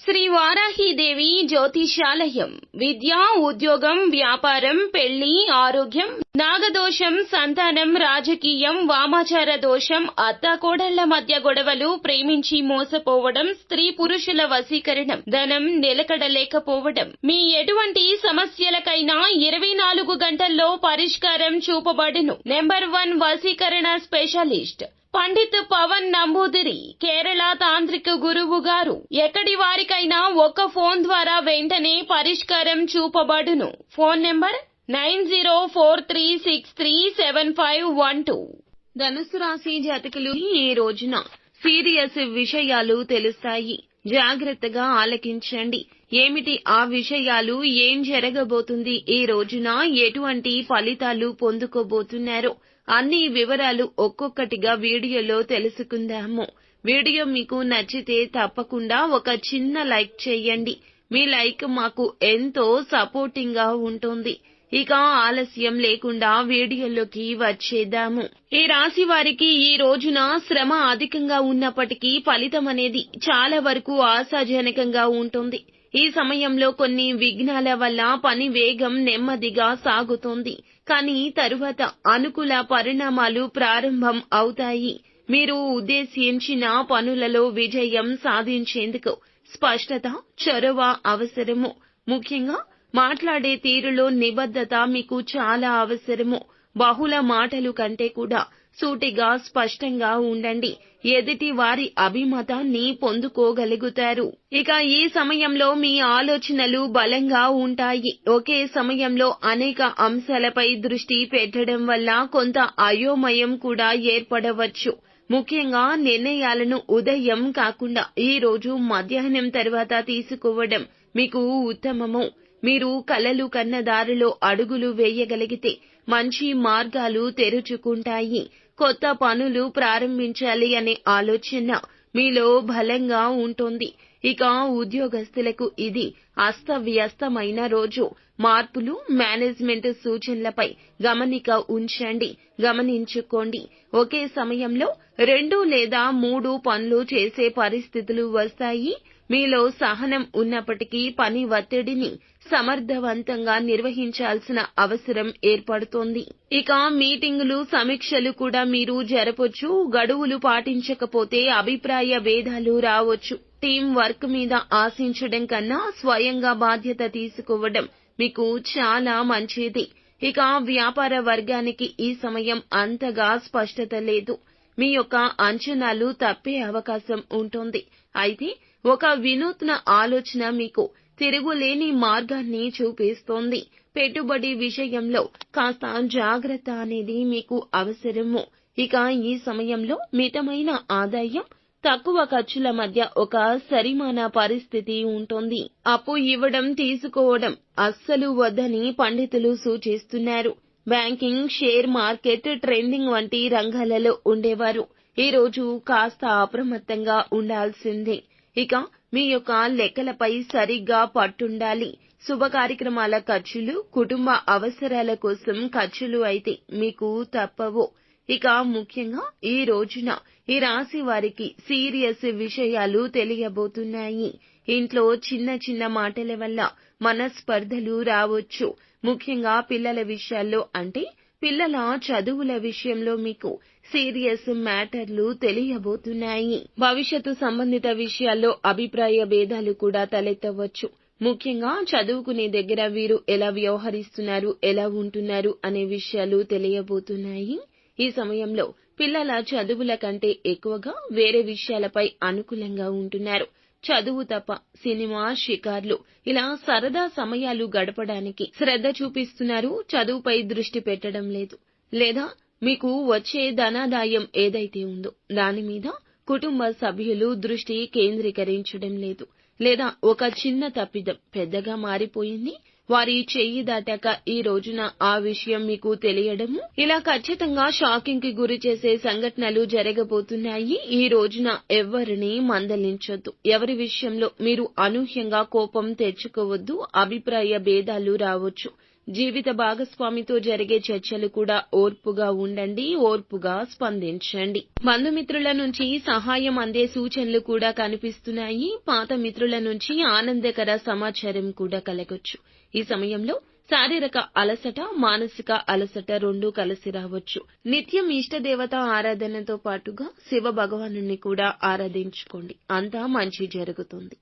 శ్రీ వారాహీదేవి జ్యోతిషాలయం. విద్య, ఉద్యోగం, వ్యాపారం, పెళ్లి, ఆరోగ్యం, నాగదోషం, సంతానం, రాజకీయం, వామాచార దోషం, అత్తాకోడళ్ల మధ్య గొడవలు, ప్రేమించి మోసపోవడం, స్త్రీ పురుషుల వశీకరణం, ధనం నిలకడలేకపోవడం, మీ ఎటువంటి సమస్యలకైనా 24 గంటల్లో పరిష్కారం చూపబడును. నెంబర్ 1 వశీకరణ స్పెషలిస్ట్ పండిత్ పవన్ నంబూదిరి, కేరళ తాంత్రిక గురువు గారు. ఎక్కడి వారికైనా ఒక్క ఫోన్ ద్వారా వెంటనే పరిష్కారం చూపబడును. Phone number 9043637512. ధనుసు రాశి జాతకులు ఈ రోజున సీరియస్ విషయాలు తెలుస్తాయి. జాగ్రత్తగా ఆలకించండి. ఏమిటి ఆ విషయాలు? ఏం జరగబోతుంది? ఈ రోజున ఎటువంటి ఫలితాలు పొందుకోబోతున్నారు? అన్ని వివరాలు ఒక్కొక్కటిగా వీడియోలో తెలుసుకుందాము. వీడియో మీకు నచ్చితే తప్పకుండా ఒక చిన్న లైక్ చేయండి. మీ లైక్ మాకు ఎంతో సపోర్టింగ్ గా ఉంటుంది. ఇక ఆలస్యం లేకుండా వీడియోలోకి వచ్చేద్దాము. ఈ రాశి వారికి ఈ రోజున శ్రమ అధికంగా ఉన్నప్పటికీ ఫలితం అనేది చాలా వరకు ఆశాజనకంగా ఉంటుంది. ఈ సమయంలో కొన్ని విఘ్నాల వల్ల పని వేగం నెమ్మదిగా సాగుతోంది. కానీ తరువాత అనుకూల పరిణామాలు ప్రారంభం అవుతాయి. మీరు ఉద్దేశించిన పనులలో విజయం సాధించేందుకు స్పష్టత, చొరవ అవసరము. ముఖ్యంగా మాట్లాడే తీరులో నిబద్ధత మీకు చాలా అవసరము. బహుళ మాటలు కంటే కూడా సూటిగా స్పష్టంగా ఉండండి. ఎదుటి వారి అభిమతాన్ని పొందుకోగలుగుతారు. ఇక ఈ సమయంలో మీ ఆలోచనలు బలంగా ఉంటాయి. ఒకే సమయంలో అనేక అంశాలపై దృష్టి పెట్టడం వల్ల కొంత అయోమయం కూడా ఏర్పడవచ్చు. ముఖ్యంగా నిర్ణయాలను ఉదయం కాకుండా ఈ రోజు మధ్యాహ్నం తర్వాత తీసుకోవడం మీకు ఉత్తమము. మీరు కలలు కన్న దారిలో అడుగులు వేయగలిగితే మంచి మార్గాలు తెరుచుకుంటాయి. కొత్త పనులు ప్రారంభించాలి అనే ఆలోచన మీలో బలంగా ఉంటుంది. ఇక ఉద్యోగస్తులకు ఇది అస్తవ్యస్తమైన రోజు. మార్పులు, మేనేజ్మెంట్ సూచనలపై గమనిక ఉంచండి. గమనించుకోండి. ఒకే సమయంలో 2 లేదా 3 పనులు చేసే పరిస్థితులు వస్తాయి. మీలో సహనం ఉన్నప్పటికీ పని ఒత్తిడిని సమర్థవంతంగా నిర్వహించాల్సిన అవసరం ఏర్పడుతోంది. ఇక మీటింగులు, సమీక్షలు కూడా మీరు జరపొచ్చు. గడువులు పాటించకపోతే అభిప్రాయ భేదాలు రావచ్చు. టీం వర్క్ మీద ఆశించడం కన్నా స్వయంగా బాధ్యత తీసుకోవడం మీకు చాలా మంచిది. ఇక వ్యాపార వర్గానికి ఈ సమయం అంతగా స్పష్టత లేదు. మీ యొక్క అంచనాలు తప్పే అవకాశం ఉంటుంది. అయితే ఒక వినూత్న ఆలోచన మీకు తిరుగులేని మార్గాన్ని చూపిస్తోంది. పెట్టుబడి విషయంలో కాస్త జాగ్రత్త అనేది మీకు అవసరము. ఇక ఈ సమయంలో మితమైన ఆదాయం, తక్కువ ఖర్చుల మధ్య ఒక సరిమాన పరిస్థితి ఉంటుంది. అప్పు ఇవ్వడం, తీసుకోవడం అస్సలు వద్దని పండితులు సూచిస్తున్నారు. బ్యాంకింగ్, షేర్ మార్కెట్, ట్రేడింగ్ వంటి రంగాలలో ఉండేవారు ఈ రోజు కాస్త అప్రమత్తంగా ఉండాల్సిందే. ఇక మీ యొక్క లెక్కలపై సరిగ్గా పట్టుండాలి. శుభ కార్యక్రమాల ఖర్చులు, కుటుంబ అవసరాల కోసం ఖర్చులు అయితే మీకు తప్పవు. ఇక ముఖ్యంగా ఈ రోజున ఈ రాశి వారికి సీరియస్ విషయాలు తెలియబోతున్నాయి. ఇంట్లో చిన్న చిన్న మాటల వల్ల మనస్పర్ధలు రావచ్చు. ముఖ్యంగా పిల్లల విషయాల్లో, అంటే పిల్లల చదువుల విషయంలో మీకు సీరియస్ మ్యాటర్లు తెలియబోతున్నాయి. భవిష్యత్తు సంబంధిత విషయాల్లో అభిప్రాయ భేదాలు కూడా తలెత్తవచ్చు. ముఖ్యంగా చదువుకునే దగ్గర వీరు ఎలా వ్యవహరిస్తున్నారు, ఎలా ఉంటున్నారు అనే విషయాలు తెలియబోతున్నాయి. ఈ సమయంలో పిల్లల చదువుల కంటే ఎక్కువగా వేరే విషయాలపై అనుకూలంగా ఉంటున్నారు. చదువు తప్ప సినిమా, షికార్లు ఇలా సరదా సమయాలు గడపడానికి శ్రద్ధ చూపిస్తున్నారు. చదువుపై దృష్టి పెట్టడం లేదు. లేదా మీకు వచ్చే ధనాదాయం ఏదైతే ఉందో దాని మీద కుటుంబ సభ్యులు దృష్టి కేంద్రీకరించడం లేదు. లేదా ఒక చిన్న తప్పిదం పెద్దగా మారిపోయింది. వారి చెయ్యి దాటాక ఈ రోజున ఆ విషయం మీకు తెలియడము, ఇలా ఖచ్చితంగా షాకింగ్ కి గురి చేసే సంఘటనలు జరగబోతున్నాయి. ఈ రోజున ఎవరిని మందలించొద్దు. ఎవరి విషయంలో మీరు అనూహ్యంగా కోపం తెచ్చుకోవద్దు. అభిప్రాయ భేదాలు రావచ్చు. జీవిత భాగస్వామితో జరిగే చర్చలు కూడా ఓర్పుగా ఉండండి, ఓర్పుగా స్పందించండి. బంధుమిత్రుల నుంచి సహాయం అందే సూచనలు కూడా కనిపిస్తున్నాయి. పాత మిత్రుల నుంచి ఆనందకర సమాచారం కూడా కలగొచ్చు. ఈ సమయంలో శారీరక అలసట, మానసిక అలసట రెండూ కలిసి రావచ్చు. నిత్యం ఇష్టదేవత ఆరాధనతో పాటుగా శివ భగవానుని కూడా ఆరాధించుకోండి. అంతా మంచి జరుగుతుంది.